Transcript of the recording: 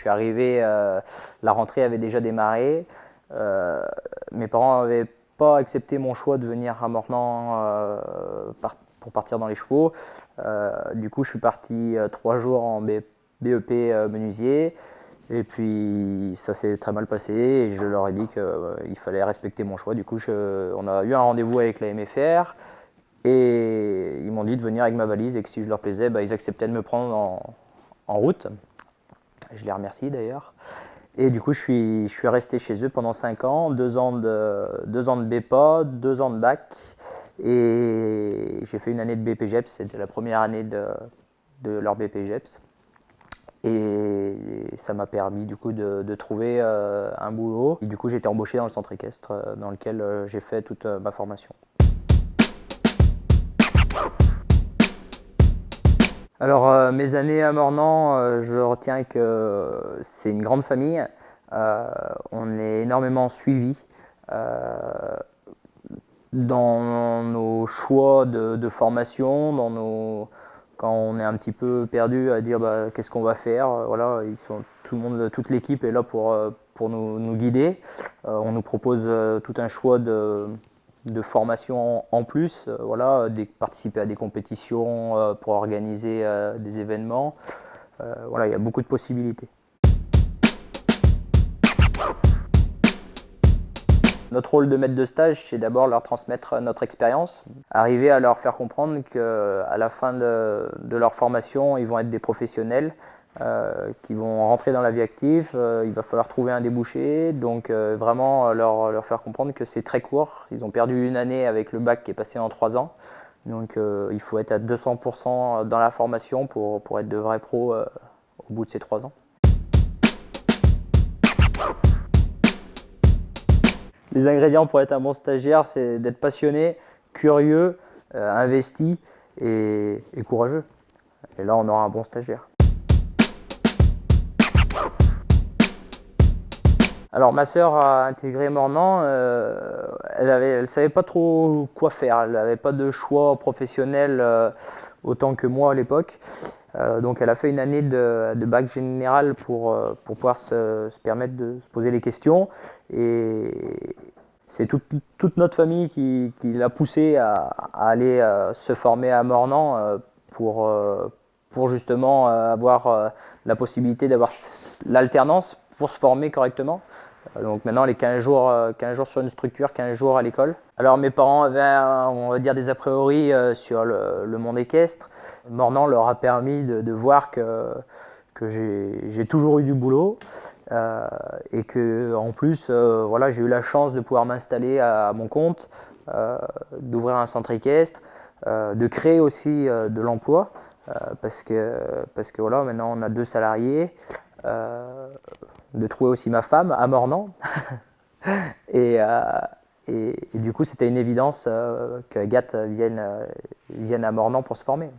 suis arrivé, la rentrée avait déjà démarré. Mes parents n'avaient pas accepté mon choix de venir à Mornan pour partir dans les chevaux. Du coup, je suis parti 3 jours en BEP menuisier. Et puis ça s'est très mal passé et je leur ai dit qu'il fallait respecter mon choix. Du coup, on a eu un rendez-vous avec la MFR et ils m'ont dit de venir avec ma valise et que si je leur plaisais, ils acceptaient de me prendre en route. Je les remercie d'ailleurs. Et du coup, je suis resté chez eux pendant 5 ans, 2 ans de BEPA, 2 ans de bac. Et j'ai fait une année de BPGEPS, c'était la première année de leur BPGEPS. Et ça m'a permis du coup de trouver un boulot. Et du coup, j'ai été embauché dans le centre équestre dans lequel j'ai fait toute ma formation. Alors, mes années à Mornan, je retiens que c'est une grande famille. On est énormément suivis dans nos choix de formation, quand on est un petit peu perdu à dire qu'est-ce qu'on va faire. Voilà, tout le monde, toute l'équipe est là pour nous guider. On nous propose tout un choix de formation en plus, voilà, participer à des compétitions pour organiser des événements. Voilà, il y a beaucoup de possibilités. Notre rôle de maître de stage, c'est d'abord leur transmettre notre expérience, arriver à leur faire comprendre qu'à la fin de leur formation, ils vont être des professionnels, qui vont rentrer dans la vie active, il va falloir trouver un débouché, donc vraiment leur faire comprendre que c'est très court. Ils ont perdu une année avec le bac qui est passé en 3 ans, donc il faut être à 200% dans la formation pour être de vrais pros au bout de ces 3 ans. Les ingrédients pour être un bon stagiaire, c'est d'être passionné, curieux, investi et courageux. Et là, on aura un bon stagiaire. Alors, ma sœur a intégré Mornan, elle savait pas trop quoi faire, elle n'avait pas de choix professionnel autant que moi à l'époque. Donc elle a fait une année de bac général pour pouvoir se permettre de se poser les questions. Et c'est toute notre famille qui l'a poussée à aller se former à Mornan pour justement avoir la possibilité d'avoir l'alternance pour se former correctement. Donc maintenant, les 15 jours sur une structure, 15 jours à l'école. Alors mes parents avaient, on va dire, des a priori sur le monde équestre. Mornan leur a permis de voir que j'ai toujours eu du boulot et que en plus, voilà, j'ai eu la chance de pouvoir m'installer à mon compte, d'ouvrir un centre équestre, de créer aussi de l'emploi parce que voilà, maintenant on a 2 salariés. De trouver aussi ma femme à Mornan. et du coup, c'était une évidence que Agathe vienne à Mornan pour se former.